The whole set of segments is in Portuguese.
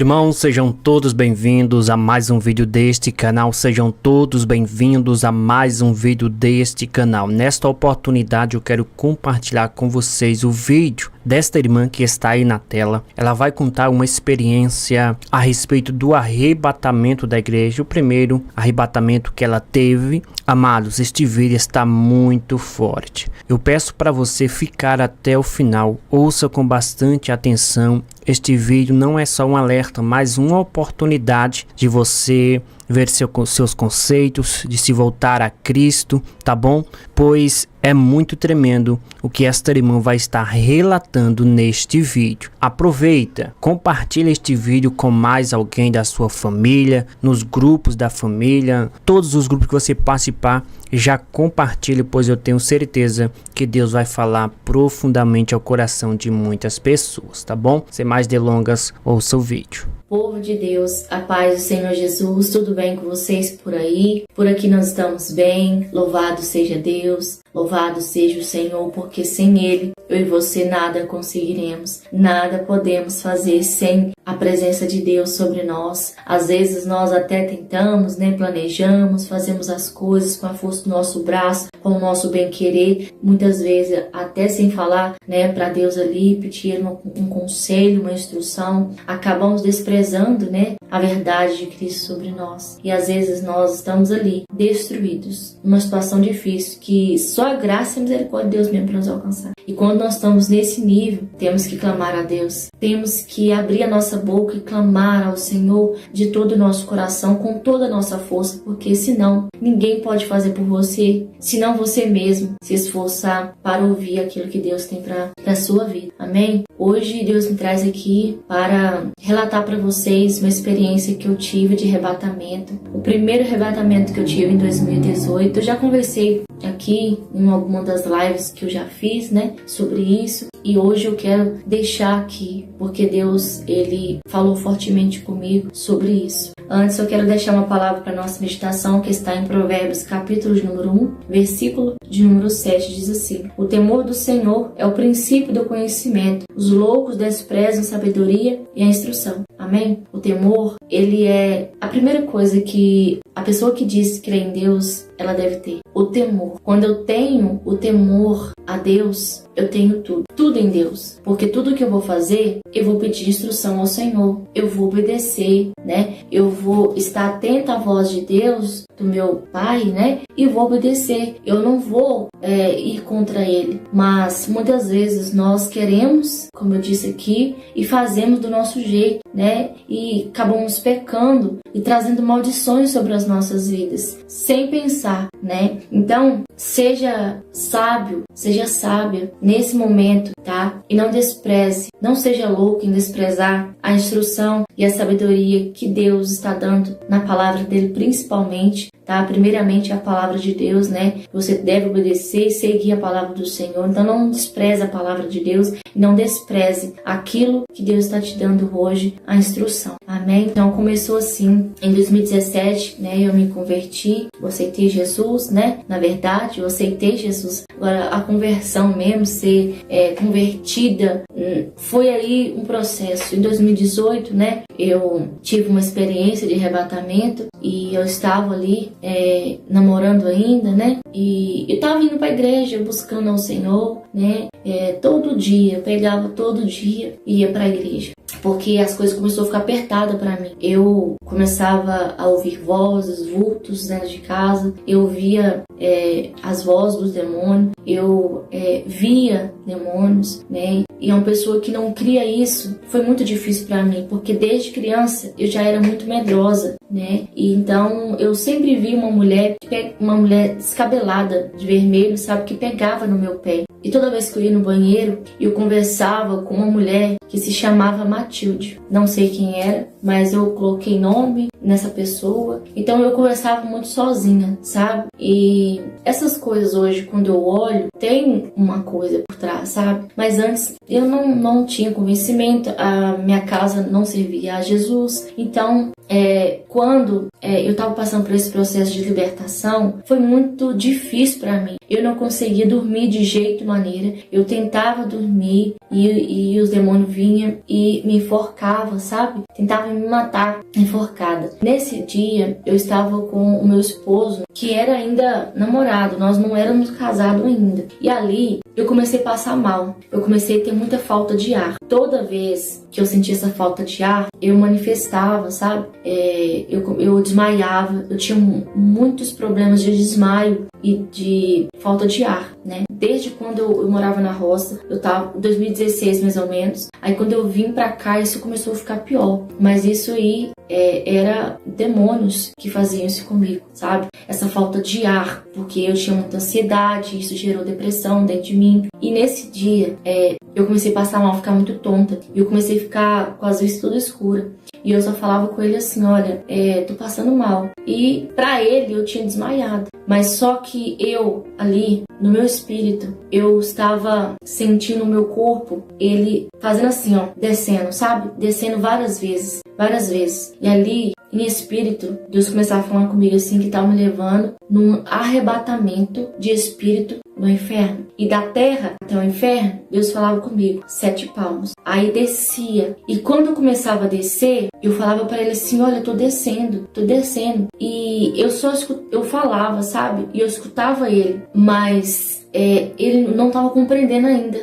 Irmãos, sejam todos bem-vindos a mais um vídeo deste canal, sejam todos bem-vindos a mais um vídeo deste canal. Nesta oportunidade eu quero compartilhar com vocês o vídeo desta irmã que está aí na tela. Ela vai contar uma experiência a respeito do arrebatamento da igreja, o primeiro arrebatamento que ela teve. Amados, este vídeo está muito forte. Eu peço para você ficar até o final, ouça com bastante atenção. Este vídeo não é só um alerta, mas uma oportunidade de você ver seus conceitos, de se voltar a Cristo, tá bom? Pois é muito tremendo o que esta irmã vai estar relatando neste vídeo. Aproveita, compartilha este vídeo com mais alguém da sua família, nos grupos da família, todos os grupos que você participar, já compartilhe, pois eu tenho certeza que Deus vai falar profundamente ao coração de muitas pessoas, tá bom? Sem mais delongas, ouça o vídeo. Povo de Deus, a paz do Senhor Jesus, tudo bem com vocês por aí? Por aqui nós estamos bem, louvado seja Deus, louvado seja o Senhor, porque sem Ele, eu e você nada conseguiremos, nada podemos fazer sem a presença de Deus sobre nós. Às vezes nós até tentamos, planejamos, fazemos as coisas com a força do nosso braço, com o nosso bem-querer, muitas vezes até sem falar, para Deus ali, pedir um conselho, uma instrução, acabamos desprezando, a verdade de Cristo sobre nós. E às vezes nós estamos ali, destruídos, numa situação difícil, que só a graça e a misericórdia de Deus mesmo para nos alcançar. E quando nós estamos nesse nível, temos que clamar a Deus, temos que abrir a nossa boca e clamar ao Senhor de todo o nosso coração, com toda a nossa força, porque senão ninguém pode fazer por você, senão você mesmo se esforçar para ouvir aquilo que Deus tem para a sua vida. Amém? Hoje Deus me traz aqui para relatar para vocês uma experiência que eu tive de arrebatamento. O primeiro arrebatamento que eu tive em 2018, eu já conversei aqui em alguma das lives que eu já fiz, sobre isso. E hoje eu quero deixar aqui, porque Deus, Ele falou fortemente comigo sobre isso. Antes eu quero deixar uma palavra para nossa meditação que está em Provérbios, capítulo de número 1, versículo de número 7, diz assim: O temor do Senhor é o princípio do conhecimento, os loucos desprezam a sabedoria e a instrução. Amém? O temor, ele é a primeira coisa que a pessoa que diz que crê em Deus, ela deve ter. O temor. Quando eu tenho o temor a Deus, eu tenho tudo em Deus. Porque tudo que eu vou fazer, eu vou pedir instrução ao Senhor. Eu vou obedecer, Eu vou estar atenta à voz de Deus, do meu Pai, E vou obedecer. Eu não vou ir contra Ele. Mas muitas vezes nós queremos, como eu disse aqui, e fazemos do nosso jeito, E acabamos pecando e trazendo maldições sobre as nossas vidas, sem pensar, Então, seja sábio, seja sábia nesse momento, tá? E não despreze, não seja louco em desprezar a instrução e a sabedoria que Deus está dando na palavra dele, principalmente, tá? Primeiramente a palavra de Deus, Você deve obedecer e seguir a palavra do Senhor. Então não despreze a palavra de Deus e não despreze aquilo que Deus está te dando hoje, a instrução. Amém? Então começou assim, em 2017, eu me converti, eu aceitei Jesus, Na verdade, eu aceitei Jesus. Agora a conversão mesmo, ser convertida, foi aí um processo. Em 2018, eu tive uma experiência de arrebatamento e eu estava ali namorando ainda, E eu estava indo para a igreja, buscando ao Senhor, todo dia, eu pegava todo dia e ia para a igreja. Porque as coisas começaram a ficar apertadas para mim. Eu começava a ouvir vozes, vultos dentro de casa. Eu via as vozes dos demônios. Eu via demônios, E uma pessoa que não cria isso foi muito difícil para mim, porque desde criança eu já era muito medrosa, E então eu sempre vi uma mulher descabelada de vermelho, sabe, que pegava no meu pé. E toda vez que eu ia no banheiro, eu conversava com uma mulher que se chamava Matilde. Não sei quem era, mas eu coloquei nome nessa pessoa. Então eu conversava muito sozinha, sabe? E essas coisas hoje, quando eu olho, tem uma coisa por trás, sabe? Mas antes eu não tinha conhecimento, a minha casa não servia a Jesus. Então quando eu estava passando por esse processo de libertação, foi muito difícil para mim. Eu não conseguia dormir de jeito maneira. Eu tentava dormir e os demônios vinham e me enforcavam, sabe? Tentavam me matar enforcada. Nesse dia, eu estava com o meu esposo, que era ainda namorado. Nós não éramos casados ainda. E ali, eu comecei a passar mal. Eu comecei a ter muita falta de ar. Toda vez que eu sentia essa falta de ar, eu manifestava, sabe? Eu desmaiava. Eu tinha muitos problemas de desmaio e de falta de ar, né? Desde quando eu morava na roça, eu tava em 2016 mais ou menos. Aí quando eu vim pra cá, isso começou a ficar pior. Mas isso aí era demônios que faziam isso comigo, sabe? Essa falta de ar, porque eu tinha muita ansiedade, isso gerou depressão dentro de mim. E nesse dia, eu comecei a passar mal, ficar muito tonta. E eu comecei a ficar com as vistas tudo escura. E eu só falava com ele assim, olha, tô passando mal. E pra ele eu tinha desmaiado. Mas só que eu, ali, no meu espírito, eu estava sentindo o meu corpo, ele fazendo assim, ó, descendo, sabe? Descendo várias vezes. E ali, em espírito, Deus começava a falar comigo assim, que estava me levando num arrebatamento de espírito no inferno. E da terra até o inferno, Deus falava comigo, 7 palmos. Aí descia. E quando eu começava a descer, eu falava para ele assim, olha, eu tô descendo. E eu falava, sabe? E eu escutava ele. Mas ele não estava compreendendo ainda,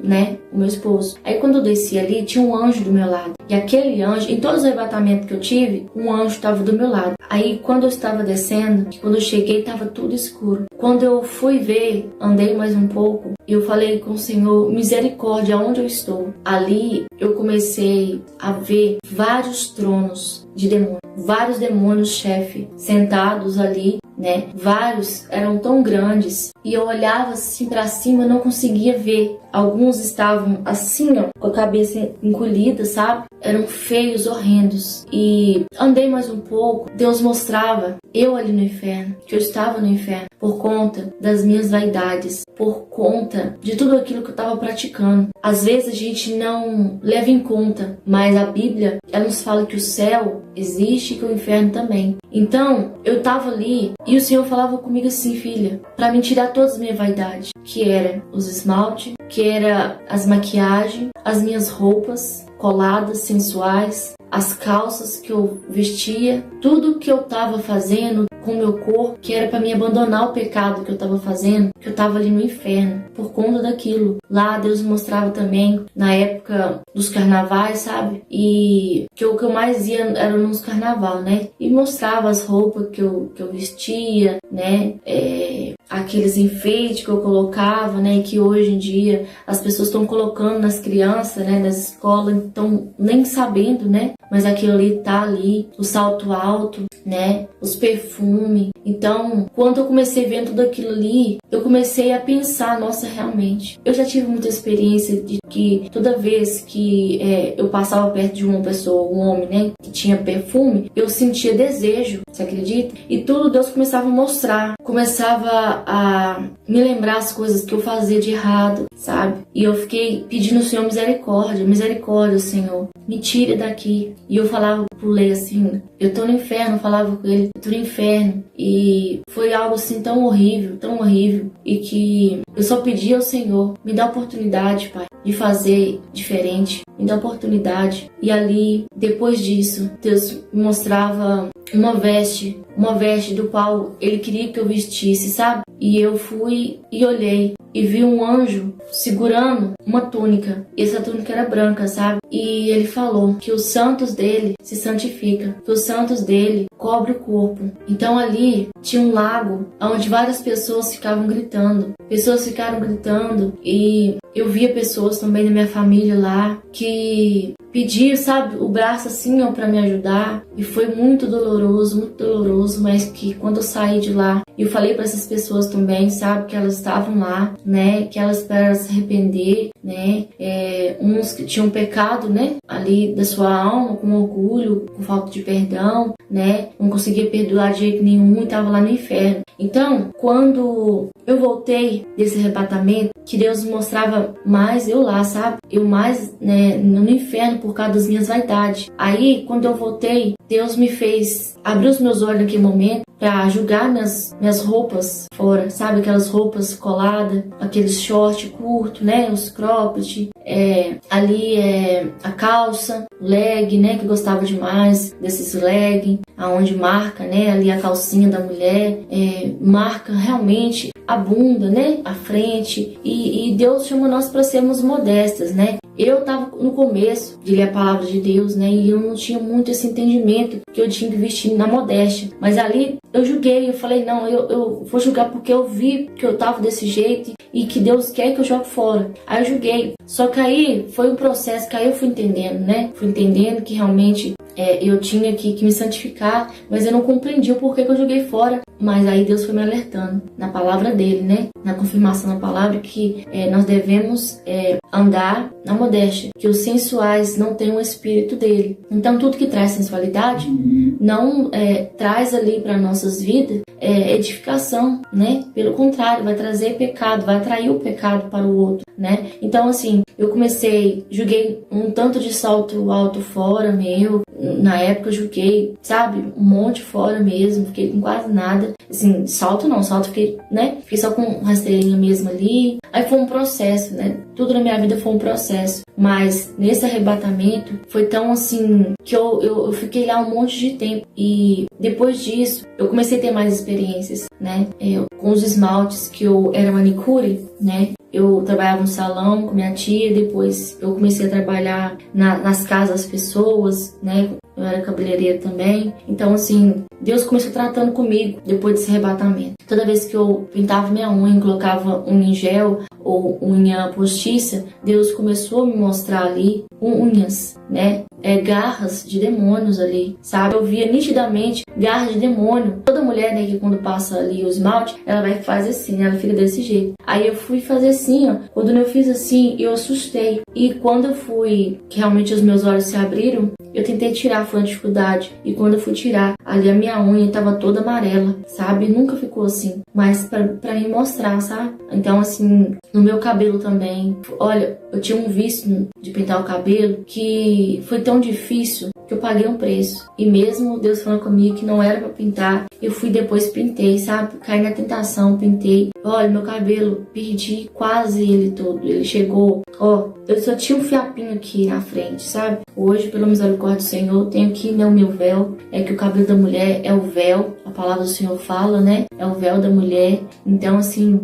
né? O meu esposo. Aí quando eu desci ali, tinha um anjo do meu lado. E aquele anjo, em todos os arrebatamentos que eu tive, um anjo estava do meu lado. Aí quando eu estava descendo, quando eu cheguei, estava tudo escuro. Quando eu fui ver, andei mais um pouco, eu falei com o Senhor, misericórdia, onde eu estou? Ali eu comecei a ver vários tronos de demônios. Vários demônios, chefe, sentados ali, né? Vários eram tão grandes. E eu olhava assim pra cima, eu não conseguia ver. Alguns estavam assim, ó, com a cabeça encolhida, sabe? Eram feios, horrendos. E andei mais um pouco, Deus mostrava eu ali no inferno, que eu estava no inferno, por conta das minhas vaidades, por conta de tudo aquilo que eu estava praticando. Às vezes a gente não leva em conta, mas a Bíblia, ela nos fala que o céu existe e que o inferno também. Então, eu estava ali e o Senhor falava comigo assim, filha, para me tirar todas as minhas vaidades, que era os esmalte, que era as maquiagens, as minhas roupas coladas, sensuais, as calças que eu vestia, tudo que eu estava fazendo com o meu corpo, que era para me abandonar o pecado que eu estava fazendo, que eu estava ali no inferno, por conta daquilo. Lá Deus me mostrava também, na época dos carnavais, sabe? E que o que eu mais ia era nos carnaval, né? E mostrava as roupas que eu vestia, né? Aqueles enfeites que eu colocava, né? Que hoje em dia as pessoas estão colocando nas crianças, né? Das escolas, então nem sabendo, né? Mas aquilo ali tá ali, o salto alto, né? Os perfumes. Então, quando eu comecei a ver tudo aquilo ali, eu comecei a pensar, nossa, realmente. Eu já tive muita experiência de que toda vez que eu passava perto de uma pessoa, um homem, né? Que tinha perfume, eu sentia desejo, você acredita? E tudo Deus começava a mostrar, começava a me lembrar as coisas que eu fazia de errado, sabe? E eu fiquei pedindo ao Senhor misericórdia, misericórdia, Senhor, me tire daqui. E eu falava pro Lei assim, eu tô no inferno, eu falava com ele, eu tô no inferno. E foi algo assim tão horrível, e que eu só pedi ao Senhor, me dá oportunidade, Pai, de fazer diferente, me dá oportunidade. E ali, depois disso, Deus me mostrava uma veste do qual Ele queria que eu vestisse, sabe? E eu fui e olhei e vi um anjo segurando uma túnica. E essa túnica era branca, sabe? E ele falou que os santos dele se santificam, que os santos dele cobrem o corpo. Então ali tinha um lago onde várias pessoas ficavam gritando. Pessoas ficaram gritando e eu via pessoas também da minha família lá que pediam, sabe, o braço assim, ó, pra me ajudar. E foi muito doloroso, mas que quando eu saí de lá, eu falei para essas pessoas também, sabe, que elas estavam lá, né, que elas esperaram se arrepender, né, uns que tinham pecado, né, ali da sua alma, com orgulho, com falta de perdão, né, não conseguia perdoar de jeito nenhum, estava lá no inferno. Então, quando eu voltei desse arrebatamento, que Deus me mostrava mais eu lá, sabe? Eu mais, né, no inferno por causa das minhas vaidades. Aí, quando eu voltei, Deus me fez abrir os meus olhos naquele momento para julgar minhas roupas fora, sabe? Aquelas roupas coladas, aqueles short curto, né? Os cropped, a calça, o leg, né? Que eu gostava demais desses leg, aonde marca, né? Ali a calcinha da mulher, marca realmente a bunda, né? A frente. E Deus chama nós para sermos modestas, né? Eu estava no começo de ler a palavra de Deus, né? E eu não tinha muito esse entendimento que eu tinha que vestir na modéstia. Mas ali eu julguei, eu falei, não, eu vou julgar porque eu vi que eu tava desse jeito e que Deus quer que eu jogue fora. Aí eu julguei. Só que aí foi um processo que aí eu fui entendendo, né? Fui entendendo que realmente eu tinha que me santificar, mas eu não compreendi o porquê que eu joguei fora. Mas aí Deus foi me alertando na palavra dele, né? Na confirmação da palavra que nós devemos andar na modéstia, que os sensuais não têm o espírito dele. Então tudo que traz sensualidade não traz ali para nossas vidas edificação, né? Pelo contrário, vai trazer pecado, vai atrair o pecado para o outro, né? Então assim, eu joguei um tanto de salto alto fora meu. Na época eu joguei, sabe, um monte fora mesmo, fiquei com quase nada. Assim, salto fiquei, né? Fiquei só com rasteirinha mesmo ali. Aí foi um processo, né? Tudo na minha vida foi um processo. Mas nesse arrebatamento foi tão assim que eu fiquei lá um monte de tempo. E depois disso eu comecei a ter mais experiências, né? Com os esmaltes, que eu era manicure, né? Eu trabalhava no salão com minha tia, depois eu comecei a trabalhar nas casas das pessoas, né? Eu era cabeleireira também. Então, assim, Deus começou tratando comigo depois desse arrebatamento. Toda vez que eu pintava minha unha, colocava unha em gel ou unha postiça, Deus começou a me mostrar ali unhas, né? Garras de demônios ali, sabe? Eu via nitidamente garras de demônio. Toda mulher, né, que quando passa ali o esmalte, ela vai fazer assim, né? Ela fica desse jeito. Aí eu fui fazer assim, ó. Quando eu fiz assim, eu assustei. E quando eu fui, que realmente os meus olhos se abriram, eu tentei tirar, foi uma dificuldade. E quando eu fui tirar, ali a minha unha estava toda amarela, sabe? Nunca ficou assim. Mas pra me mostrar, sabe? Então, assim, no meu cabelo também. Olha, eu tinha um vício de pintar o cabelo que foi tão difícil que eu paguei um preço. E mesmo Deus falando comigo que não era pra pintar, eu fui depois pintei, sabe? Caí na tentação, pintei. Olha, meu cabelo, perdi quase ele todo. Ele chegou, ó, eu só tinha um fiapinho aqui na frente, sabe? Hoje, pela misericórdia do Senhor, eu tenho aqui, né, o meu véu. É que o cabelo da mulher é o véu. A palavra do Senhor fala, né? É o véu da mulher. Então, assim,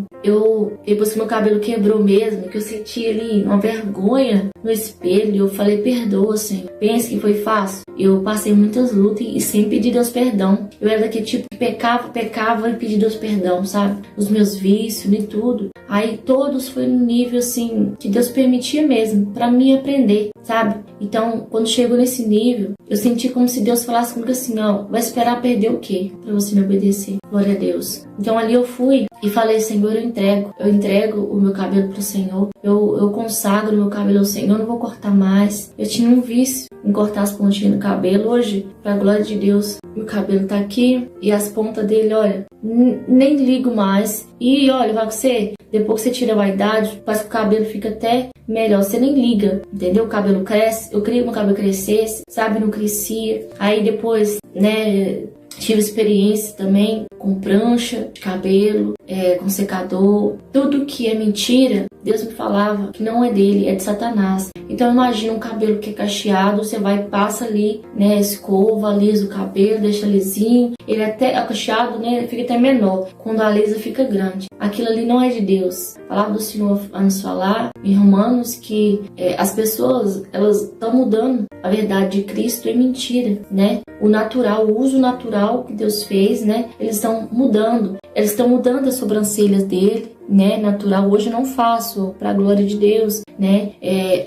depois que meu cabelo quebrou mesmo, que eu senti ali uma vergonha no espelho, eu falei, perdoa, Senhor. Pensa que foi fácil? Eu passei muitas lutas e sempre pedi Deus perdão. Eu era daquele tipo que pecava e pedi Deus perdão, sabe? Os meus vícios e tudo. Aí todos foi no nível, assim, que Deus permitia mesmo, pra mim aprender, sabe? Então, quando chegou nesse nível, eu senti como se Deus falasse comigo assim, ó, vai esperar perder o quê? Pra você me obedecer. Glória a Deus. Então ali eu fui e falei, Senhor, eu entrego o meu cabelo pro Senhor. Eu consagro o meu cabelo ao Senhor, eu não vou cortar mais. Eu tinha um vício em cortar as pontinhas do cabelo. Hoje, pra glória de Deus, meu cabelo tá aqui e as pontas dele, olha, nem ligo mais. E olha, vai com você, depois que você tira a vaidade, parece que o cabelo fica até melhor, você nem liga, entendeu? O cabelo cresce, eu queria que meu cabelo crescesse, sabe? Não crescia. Aí depois, né, tive experiência também com prancha de cabelo, com secador. Tudo que é mentira, Deus me falava que não é dele, é de Satanás. Então imagina um cabelo que é cacheado, você vai e passa ali, né, escova, alisa o cabelo, deixa lisinho. Ele até cacheado, né, ele fica até menor. Quando alisa fica grande. Aquilo ali não é de Deus. A palavra do Senhor vai nos falar em Romanos que as pessoas, elas estão mudando a verdade de Cristo em mentira, né? O natural, o uso natural que Deus fez, né? Eles estão mudando. Eles estão mudando as sobrancelhas dele, né? Natural. Hoje eu não faço, pra glória de Deus, né?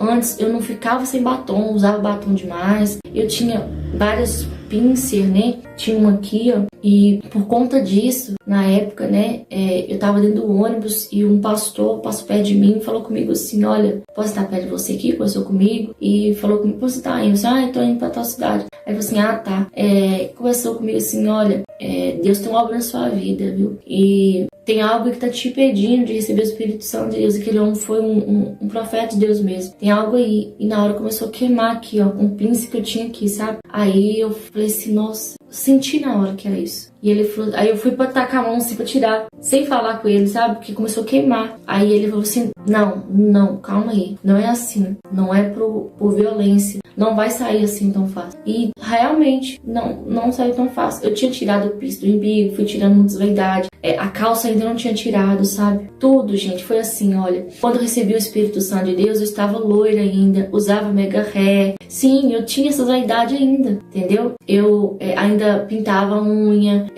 Antes eu não ficava sem batom, usava batom demais. Eu tinha vários pincer, né? tinha uma aqui, ó, e por conta disso, na época, né, eu tava dentro do ônibus e um pastor passou perto de mim e falou comigo assim, olha, posso estar perto de você aqui? Conversou comigo e falou comigo, você tá indo? Eu disse, eu tô indo pra tal cidade. Aí ele falou assim, tá. Conversou comigo assim, olha, Deus tem uma obra na sua vida, viu? E tem algo que tá te impedindo de receber o Espírito Santo de Deus. Aquele homem foi um profeta de Deus mesmo. Tem algo aí. E na hora começou a queimar aqui, ó, um príncipe que eu tinha aqui, sabe? Aí eu falei assim, nossa, senti na hora que era isso. E ele falou, aí eu fui pra tacar a mão assim pra tirar, sem falar com ele, sabe? Porque começou a queimar. Aí ele falou assim, não, calma aí. Não é assim. Não é por violência. Não vai sair assim tão fácil. E realmente, não saiu tão fácil. Eu tinha tirado o piso do umbigo, fui tirando muitas vaidades. A calça ainda não tinha tirado, sabe? Tudo, gente, foi assim, olha. Quando eu recebi o Espírito Santo de Deus, eu estava loira ainda, usava mega hair. Sim, eu tinha essas vaidades ainda, entendeu? Eu ainda pintava a unha,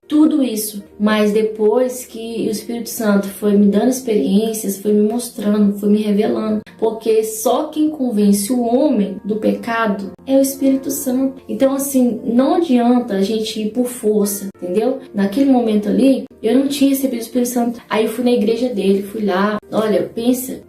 tudo isso. Mas depois que o Espírito Santo foi me dando experiências, foi me mostrando, foi me revelando. Porque só quem convence o homem do pecado é o Espírito Santo. Então, assim, não adianta a gente ir por força, entendeu? Naquele momento ali, eu não tinha recebido o Espírito Santo. Aí eu fui na igreja dele, fui lá. Olha, pensa,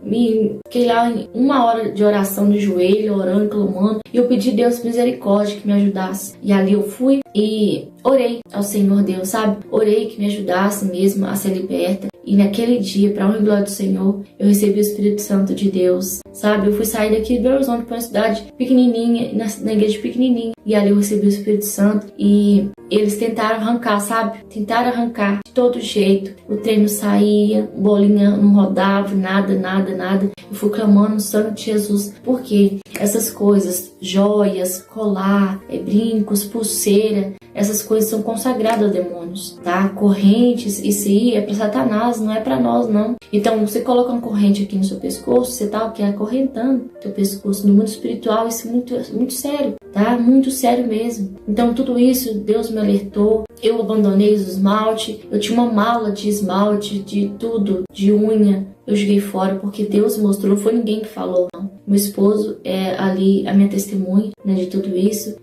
fiquei lá em 1 hora de oração de joelho, orando, clamando. E eu pedi a Deus misericórdia que me ajudasse. E ali eu fui e orei ao Senhor Deus, sabe? Orei que me ajudasse mesmo a ser liberta. E naquele dia, para honra e glória do Senhor, eu recebi o Espírito Santo de Deus, sabe? Eu fui sair daqui de Belo Horizonte para uma cidade pequenininha, na igreja pequenininha. E ali eu recebi o Espírito Santo e eles tentaram arrancar, sabe? Tentaram arrancar de todo jeito. O trem não saía, bolinha não rodava, nada. Eu fui clamando no sangue de Jesus. Porque essas coisas, joias, colar, brincos, pulseira, essas coisas são consagradas a demônios, tá? Correntes, isso aí é para Satanás, não é para nós, não. Então, você coloca uma corrente aqui no seu pescoço, você tá acorrentando teu pescoço. No mundo espiritual, isso é muito sério, tá? Muito sério mesmo. Então, tudo isso, Deus me alertou. Eu abandonei os esmalte. Eu tinha uma mala de esmalte, de tudo, de unha. Eu joguei fora porque Deus mostrou, não foi ninguém que falou, não. Meu esposo é ali a minha testemunha, né, de tudo isso.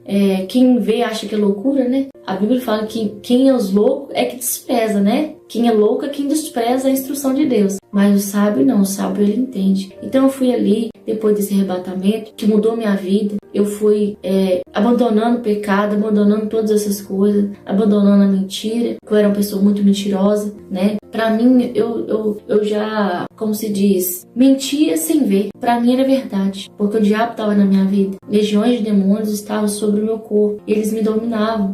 Quem vê acha que é loucura, né? A Bíblia fala que quem é os loucos é que despreza, né? Quem é louco é quem despreza a instrução de Deus. Mas o sábio não, o sábio ele entende. Então eu fui ali, depois desse arrebatamento, que mudou minha vida. Eu fui abandonando o pecado, abandonando todas essas coisas, abandonando a mentira, porque eu era uma pessoa muito mentirosa, né? Pra mim, eu já, como se diz, mentia sem ver. Pra mim era verdade, porque o diabo estava na minha vida. Legiões de demônios estavam sobre o meu corpo. Eles me dominavam.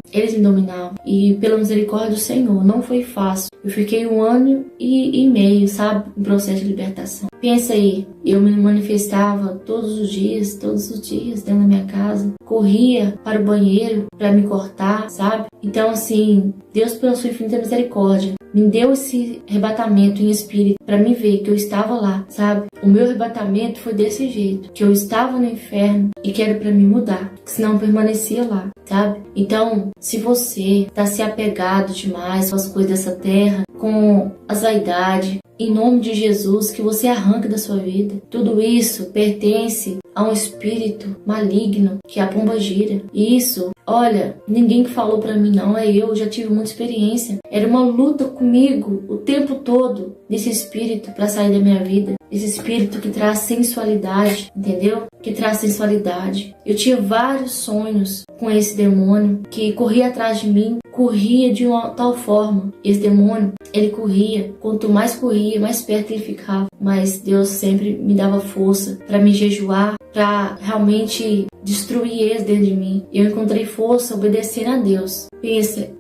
E pela misericórdia do Senhor, não foi fácil. Eu fiquei 1 ano e meio, sabe? Em processo de libertação. Pensa aí, eu me manifestava todos os dias dentro da minha casa. Corria para o banheiro para me cortar, sabe? Então, assim, Deus, pela sua infinita misericórdia, me deu esse arrebatamento em espírito para me ver que eu estava lá, sabe? O meu arrebatamento foi desse jeito, que eu estava no inferno e que era para me mudar, senão eu permanecia lá, sabe? Então, se você tá se apegado demais com as coisas dessa terra, com as vaidades, em nome de Jesus, que você arranque da sua vida. Tudo isso pertence a um espírito maligno, que é a pomba gira. E isso, olha, ninguém que falou pra mim não, eu já tive muita experiência. Era uma luta comigo o tempo todo desse espírito pra sair da minha vida. Esse espírito que traz sensualidade, entendeu? Que traz sensualidade. Eu tinha vários sonhos com esse demônio que corria atrás de mim, corria de uma tal forma. Esse demônio, ele corria. Quanto mais corria, mais perto ele ficava. Mas Deus sempre me dava força para me jejuar, para realmente destruir eles dentro de mim. Eu encontrei força obedecendo a Deus. Pensa,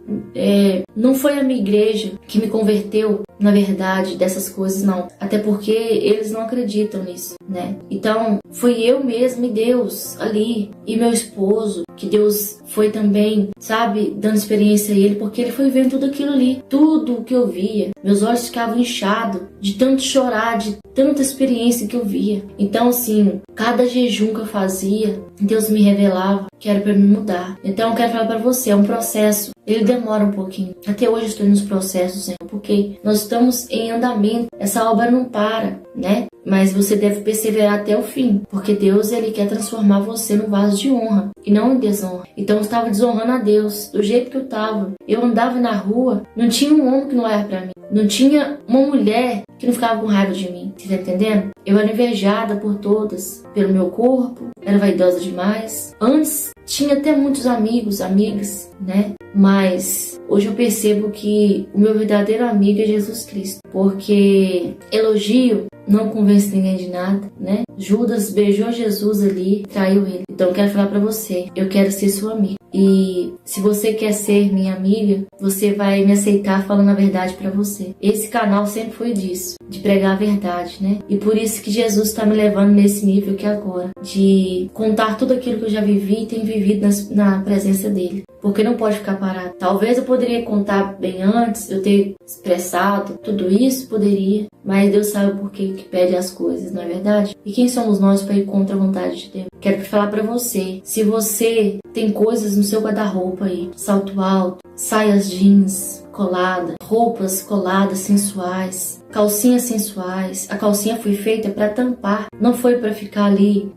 não foi a minha igreja que me converteu, na verdade, dessas coisas, não. Até porque eles não acreditam nisso, né? Então, foi eu mesmo e Deus ali. E meu esposo, que Deus foi também, sabe, dando experiência a ele, porque ele foi vendo tudo aquilo ali. Tudo o que eu via. Meus olhos ficavam inchados de tanto chorar, de tanta experiência que eu via. Então, assim, cada jejum que eu fazia, Deus me revelava que era para me mudar. Então, eu quero falar para você, é um processo. Ele demora um pouquinho. Até hoje eu estou nos processos, Senhor, porque nós estamos em andamento. Essa obra não para, né? mas você deve perseverar até o fim, porque Deus, ele quer transformar você no vaso de honra e não em desonra. Então eu estava desonrando a Deus do jeito que eu estava. Eu andava na rua, não tinha um homem que não olhava para mim, não tinha uma mulher que não ficava com raiva de mim. Você tá entendendo? Eu era invejada por todas, pelo meu corpo, era vaidosa demais. Antes tinha até muitos amigos, amigas, né? Mas hoje eu percebo que o meu verdadeiro amigo é Jesus Cristo, porque elogio não convence ninguém de nada, né? Judas beijou Jesus ali, traiu ele. Então eu quero falar pra você, eu quero ser sua amiga. E se você quer ser minha amiga, você vai me aceitar falando a verdade pra você. Esse canal sempre foi disso, de pregar a verdade, né? E por isso que Jesus está me levando nesse nível aqui agora, de contar tudo aquilo que eu já vivi e tenho vivido na presença dele. Porque não pode ficar parado. Talvez eu poderia contar bem antes, eu ter expressado tudo isso, poderia. Mas Deus sabe o porquê que pede as coisas, não é verdade? E quem somos nós para ir contra a vontade de Deus? Quero falar para você, se você tem coisas no seu guarda-roupa aí, salto alto, saias jeans colada, roupas coladas sensuais, calcinhas sensuais. A calcinha foi feita para tampar, não foi para ficar ali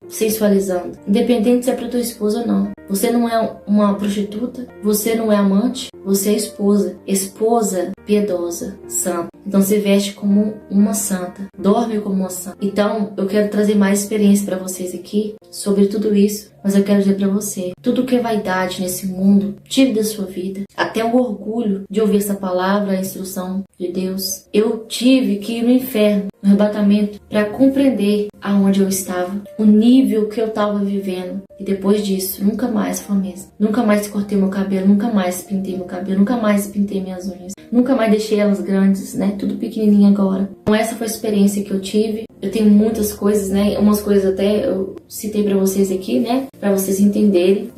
sensualizando. Independente se é para tua esposa ou não. Você não é uma prostituta, você não é amante, você é esposa. Esposa piedosa, santa. Então se veste como uma santa, dorme como uma santa. Então eu quero trazer mais experiência para vocês aqui sobre tudo isso, mas eu quero dizer para você, tudo que é vaidade nesse mundo, tire da sua vida. Até o orgulho de ouvir essa palavra, a instrução de Deus. Eu tive que ir no inferno, no arrebatamento, para compreender aonde eu estava, o nível que eu estava vivendo. E depois disso, nunca mais foi a mesma. Nunca mais cortei meu cabelo, nunca mais pintei meu cabelo, nunca mais pintei minhas unhas. Nunca mais deixei elas grandes, né? Tudo pequenininho agora. Então essa foi a experiência que eu tive. Eu tenho muitas coisas, né? Umas coisas até eu citei pra vocês aqui, né? Pra vocês entenderem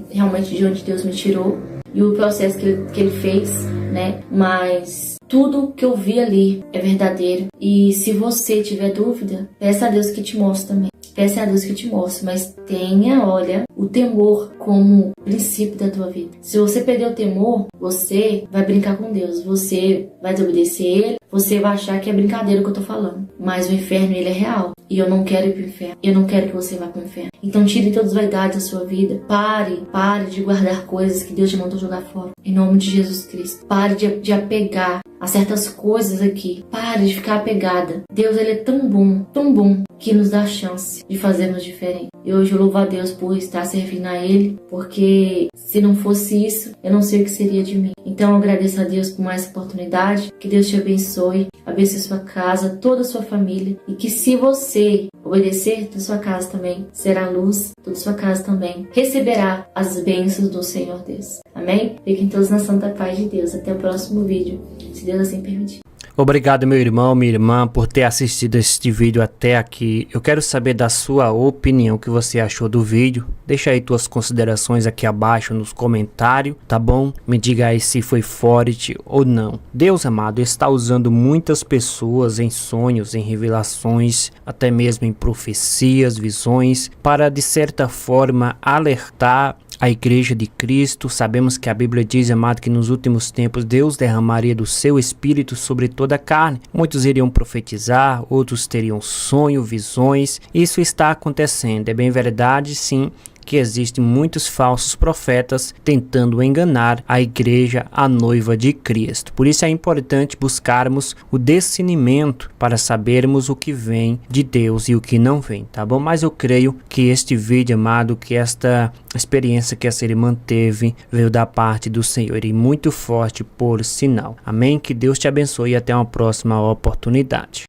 realmente de onde Deus me tirou e o processo que ele fez, né? Mas tudo que eu vi ali é verdadeiro. E se você tiver dúvida, peça a Deus que te mostre também. Peça a Deus que te mostre, mas tenha, olha, o temor como princípio da tua vida. Se você perder o temor, você vai brincar com Deus, você vai desobedecer Ele, você vai achar que é brincadeira o que eu tô falando. Mas o inferno, ele é real. E eu não quero ir pro inferno. Eu não quero que você vá pro inferno. Então tire todas as vaidades da sua vida. Pare de guardar coisas que Deus te mandou jogar fora. Em nome de Jesus Cristo. Pare de apegar a certas coisas aqui. Pare de ficar apegada. Deus, ele é tão bom, que nos dá a chance de fazermos diferente. E hoje eu louvo a Deus por estar servindo a Ele, porque se não fosse isso, eu não sei o que seria de mim. Então eu agradeço a Deus por mais oportunidade. Que Deus te abençoe sua casa, toda a sua família. E que se você obedecer, toda a sua casa também será luz, toda a sua casa também receberá as bênçãos do Senhor Deus. Amém? Fiquem todos na santa paz de Deus. Até o próximo vídeo, se Deus assim permitir. Obrigado, meu irmão, minha irmã, por ter assistido este vídeo até aqui. Eu quero saber da sua opinião, o que você achou do vídeo. Deixa aí tuas considerações aqui abaixo nos comentários, tá bom? Me diga aí se foi forte ou não. Deus amado está usando muitas pessoas em sonhos, em revelações, até mesmo em profecias, visões, para de certa forma alertar a igreja de Cristo. Sabemos que a Bíblia diz, amado, que nos últimos tempos Deus derramaria do seu Espírito sobre toda a carne. Muitos iriam profetizar, outros teriam sonho, visões. Isso está acontecendo. É bem verdade, sim, que existem muitos falsos profetas tentando enganar a igreja, a noiva de Cristo. Por isso é importante buscarmos o discernimento para sabermos o que vem de Deus e o que não vem, tá bom? Mas eu creio que este vídeo, amado, que esta experiência que essa irmã teve veio da parte do Senhor e muito forte por sinal. Amém? Que Deus te abençoe e até uma próxima oportunidade.